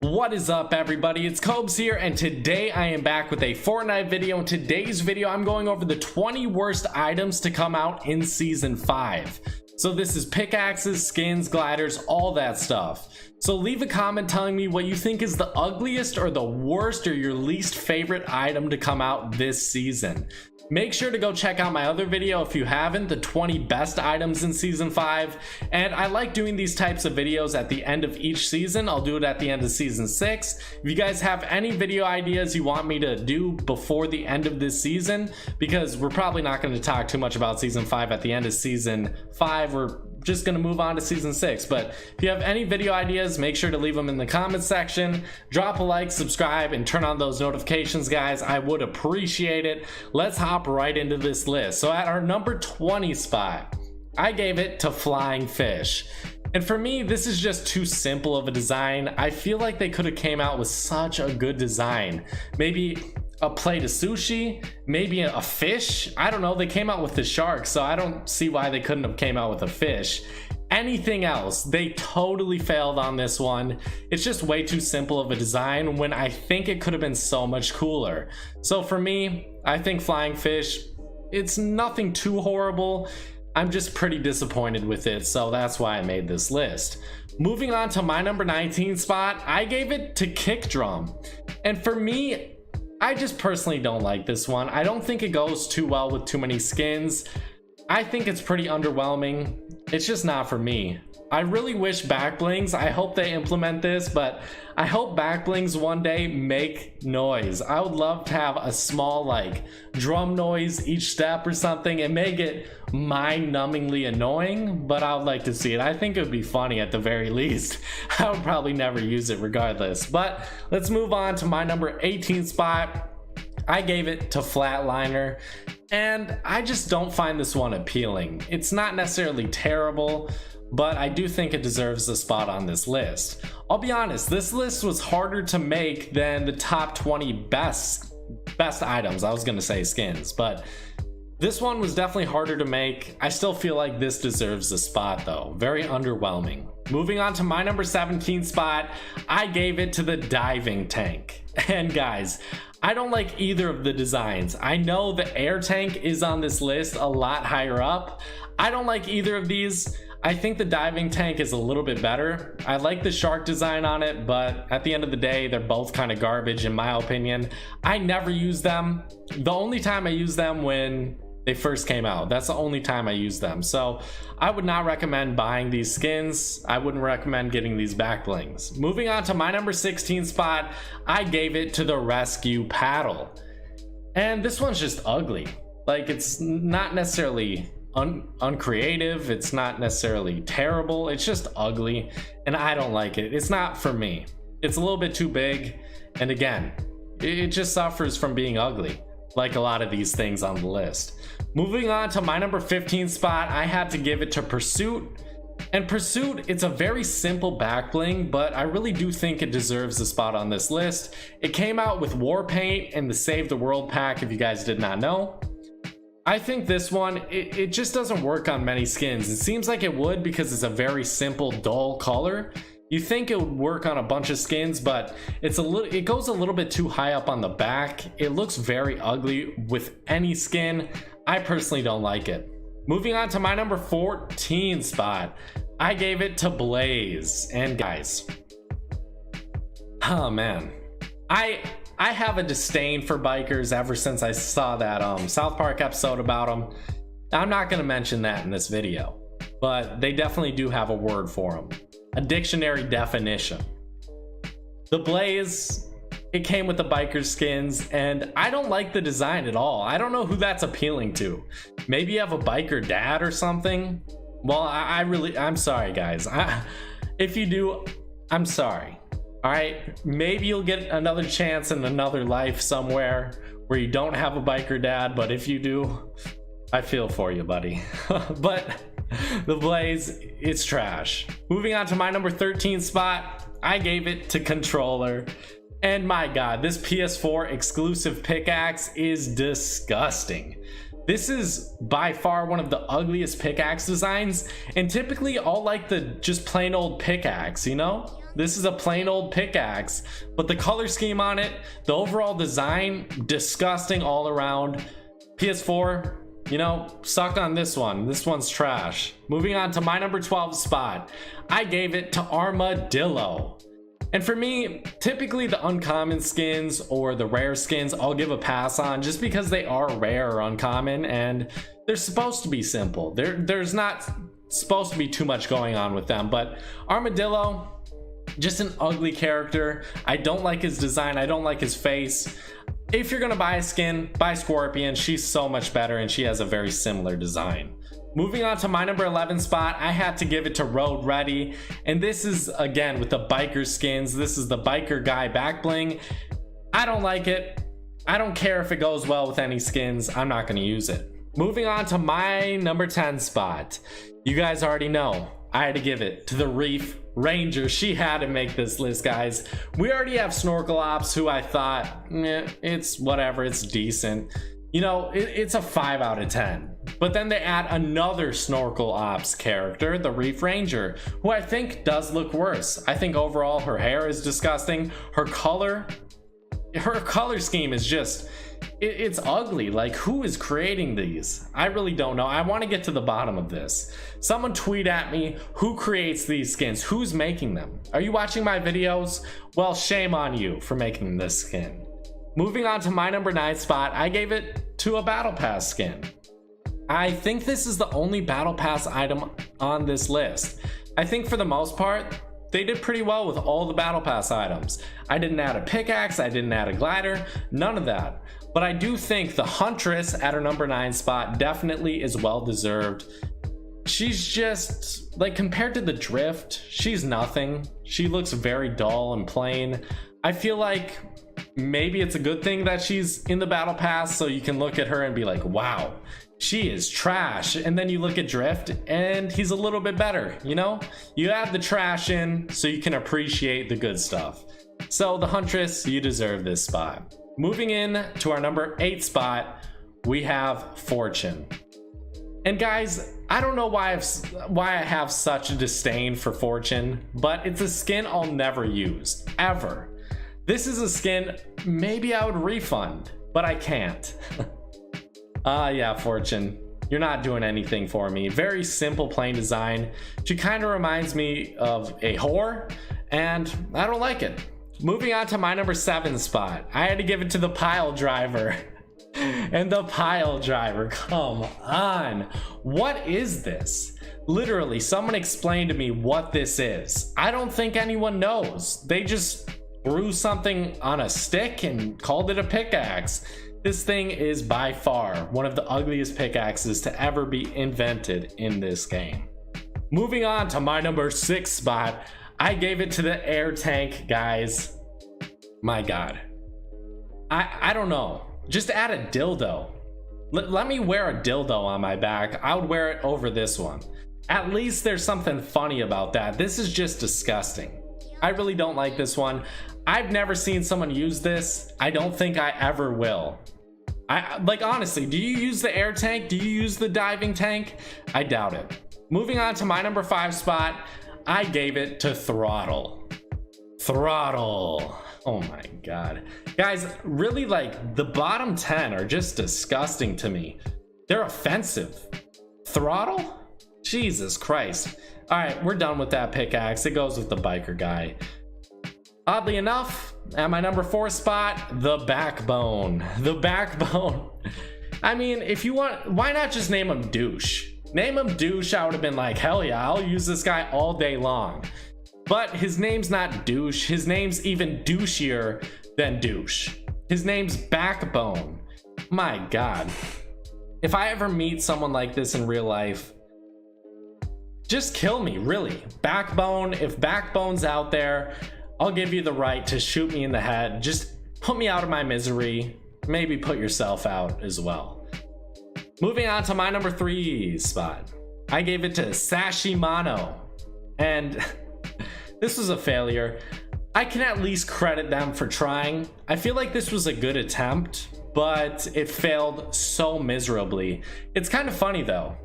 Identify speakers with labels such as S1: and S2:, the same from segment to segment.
S1: What is up, everybody? It's Cobes here, and today I am back with a Fortnite video. In today's video, I'm going over the 20 worst items to come out in Season 5. So this is pickaxes, skins, gliders, all that stuff. So leave a comment telling me what you think is the ugliest or the worst or your least favorite item to come out this season. Make sure to go check out my other video if you haven't, the 20 best items in Season 5. And I like doing these types of videos at the end of each season. I'll do it at the end of Season 6. If you guys have any video ideas you want me to do before the end of this season, because we're probably not going to talk too much about Season 5 at the end of Season 5. We're just going to move on to Season 6. But if you have any video ideas, make sure to leave them in the comments section. Drop a like, subscribe, and turn on those notifications, guys. I would appreciate it. Let's hop right into this list. So at our number 20 spot, I gave it to flying fish. And for me, this is just too simple of a design. I feel like they could have came out with such a good design. Maybe a plate of sushi, maybe a fish. I don't know. They came out with the shark, so I don't see why they couldn't have came out with a fish. Anything else, they totally failed on this one. It's just way too simple of a design when I think it could have been so much cooler. So for me, I think flying fish, it's nothing too horrible. I'm just pretty disappointed with it, so that's why I made this list. Moving on to my number 19 spot, I gave it to kick drum. And for me, I just personally don't like this one. I don't think it goes too well with too many skins. I think it's pretty underwhelming. It's just not for me. I really wish backblings, I hope they implement this, but I hope backblings one day make noise. I would love to have a small like drum noise each step or something. It may get mind-numbingly annoying, but I would like to see it. I think it would be funny at the very least. I would probably never use it regardless. But let's move on to my number 18 spot. I gave it to Flatliner, and I just don't find this one appealing. It's not necessarily terrible, but I do think it deserves a spot on this list. I'll be honest, this list was harder to make than the top 20 best items. I was gonna say skins, but this one was definitely harder to make. I still feel like this deserves a spot though. Very underwhelming. Moving on to my number 17 spot, I gave it to the diving tank. And guys, I don't like either of the designs. I know the air tank is on this list a lot higher up. I don't like either of these. I think the diving tank is a little bit better. I like the shark design on it, but at the end of the day, they're both kind of garbage in my opinion. I never use them. The only time I use them when they first came out. That's the only time I use them. So I would not recommend buying these skins. I wouldn't recommend getting these backblings. Moving on to my number 16 spot, I gave it to the rescue paddle. And this one's just ugly. Like, it's not necessarily uncreative. It's not necessarily terrible. It's just ugly, and I don't like it. It's not for me. It's a little bit too big. And again, it just suffers from being ugly, like a lot of these things on the list. Moving on to my number 15 spot, I had to give it to Pursuit. And Pursuit, it's a very simple backbling, but I really do think it deserves a spot on this list. It came out with war paint and the Save the World pack, if you guys did not know. I think this one, it just doesn't work on many skins. It seems like it would because it's a very simple, dull color. You think it would work on a bunch of skins, but it goes a little bit too high up on the back. It looks very ugly with any skin. I personally don't like it. Moving on to my number 14 spot, I gave it to Blaze. And guys, oh man, I have a disdain for bikers ever since I saw that South Park episode about them. I'm not going to mention that in this video, but they definitely do have a word for them. A dictionary definition. The Blaze, it came with the biker skins, and I don't like the design at all. I don't know who that's appealing to. Maybe you have a biker dad or something. Well, I'm sorry guys. If you do, I'm sorry. All right, maybe you'll get another chance in another life somewhere where you don't have a biker dad, but if you do, I feel for you, buddy. But the Blaze, it's trash. Moving on to my number 13 spot, I gave it to Controller. And my god, this PS4 exclusive pickaxe is disgusting. This is by far one of the ugliest pickaxe designs, and typically I'll like the just plain old pickaxe, you know? This is a plain old pickaxe, but the color scheme on it, the overall design, disgusting all around. PS4, you know, suck on this one. This one's trash. Moving on to my number 12 spot, I gave it to Armadillo. And for me, typically the uncommon skins or the rare skins I'll give a pass on just because they are rare or uncommon and they're supposed to be simple. There's not supposed to be too much going on with them, but Armadillo, just an ugly character. I don't like his design. I don't like his face. If you're gonna buy a skin, buy Scorpion. She's so much better and she has a very similar design. Moving on to my number 11 spot, I had to give it to Road Ready. And this is, again, with the biker skins. This is the biker guy back bling. I don't like it. I don't care if it goes well with any skins. I'm not going to use it. Moving on to my number 10 spot. You guys already know. I had to give it to the Reef Ranger. She had to make this list, guys. We already have Snorkel Ops, who I thought, it's whatever, it's decent. You know, it's a 5 out of 10. But then they add another Snorkel Ops character, the Reef Ranger, who I think does look worse. I think overall her hair is disgusting. Her color scheme is just, it's ugly. Like, who is creating these? I really don't know. I want to get to the bottom of this. Someone tweet at me, who creates these skins? Who's making them? Are you watching my videos? Well, shame on you for making this skin. Moving on to my number 9 spot, I gave it to a Battle Pass skin. I think this is the only Battle Pass item on this list. I think for the most part, they did pretty well with all the Battle Pass items. I didn't add a pickaxe, I didn't add a glider, none of that. But I do think the Huntress at her number 9 spot definitely is well deserved. She's just, like, compared to the Drift, she's nothing. She looks very dull and plain. I feel like maybe it's a good thing that she's in the Battle Pass so you can look at her and be like, wow, she is trash. And then you look at Drift and he's a little bit better, you know? You add the trash in so you can appreciate the good stuff. So the Huntress, you deserve this spot. Moving in to our number 8 spot, we have Fortune. And guys, I don't know why I have such a disdain for Fortune, but it's a skin I'll never use, ever. This is a skin maybe I would refund, but I can't. Yeah, Fortune, you're not doing anything for me. Very simple, plain design. She kind of reminds me of a whore, and I don't like it. Moving on to my number 7 spot, I had to give it to the Pile Driver. And the Pile Driver, come on. What is this? Literally, someone explain to me what this is. I don't think anyone knows. They just threw something on a stick and called it a pickaxe. This thing is by far one of the ugliest pickaxes to ever be invented in this game. Moving on to my number 6 spot, I gave it to the air tank, guys. My God. I don't know. Just add a dildo. Let me wear a dildo on my back. I would wear it over this one. At least there's something funny about that. This is just disgusting. I really don't like this one. I've never seen someone use this. I don't think I ever will. Like, honestly, do you use the air tank? Do you use the diving tank? I doubt it. Moving on to my number 5 spot, I gave it to Throttle. Throttle. Oh my God. Guys, really, like, the bottom 10 are just disgusting to me. They're offensive. Throttle? Jesus Christ. All right, we're done with that pickaxe. It goes with the biker guy. Oddly enough, at my number 4 spot, the Backbone. The Backbone. I mean, if you want, why not just name him Douche? Name him Douche, I would have been like, hell yeah, I'll use this guy all day long. But his name's not Douche. His name's even douchier than Douche. His name's Backbone. My God. If I ever meet someone like this in real life, just kill me, really. Backbone, if Backbone's out there, I'll give you the right to shoot me in the head. Just put me out of my misery. Maybe put yourself out as well. Moving on to my number 3 spot. I gave it to Sashimano. And this was a failure. I can at least credit them for trying. I feel like this was a good attempt, but it failed so miserably. It's kind of funny though.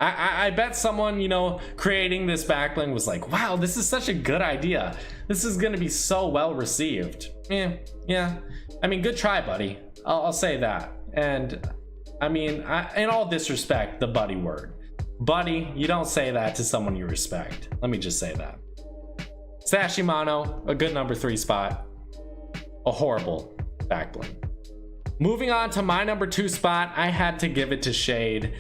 S1: I bet someone, you know, creating this backbling was like, wow, this is such a good idea. This is gonna be so well received. Yeah. I mean, good try, buddy. I'll say that. And I mean, in all disrespect, the buddy word. Buddy, you don't say that to someone you respect. Let me just say that. Sashimano, a good number 3 spot. A horrible backbling. Moving on to my number 2 spot, I had to give it to Shade.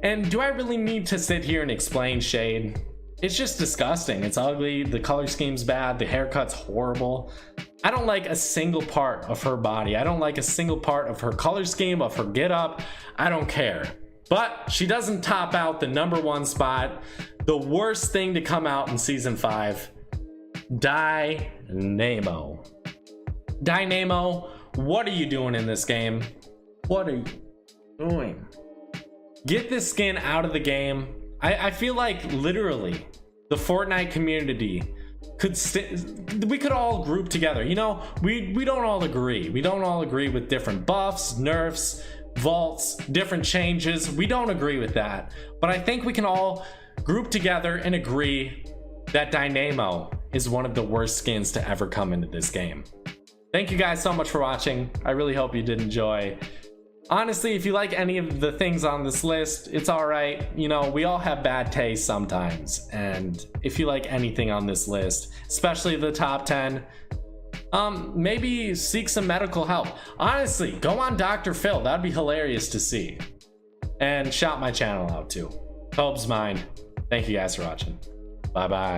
S1: And do I really need to sit here and explain Shade? It's just disgusting. It's ugly, the color scheme's bad, the haircut's horrible. I don't like a single part of her body. I don't like a single part of her color scheme, of her get up. I don't care. But she doesn't top out the number 1 spot. The worst thing to come out in season 5. Dynamo. Dynamo, what are you doing in this game? What are you doing? Get this skin out of the game. I feel like literally the Fortnite community we could all group together. You know, we don't all agree. We don't all agree with different buffs, nerfs, vaults, different changes. We don't agree with that. But I think we can all group together and agree that Dynamo is one of the worst skins to ever come into this game. Thank you guys so much for watching. I really hope you did enjoy. Honestly, if you like any of the things on this list, it's all right. You know, we all have bad taste sometimes. And if you like anything on this list, especially the top 10, maybe seek some medical help. Honestly, go on Dr. Phil. That'd be hilarious to see. And shout my channel out too. Hope's mine. Thank you guys for watching. Bye-bye.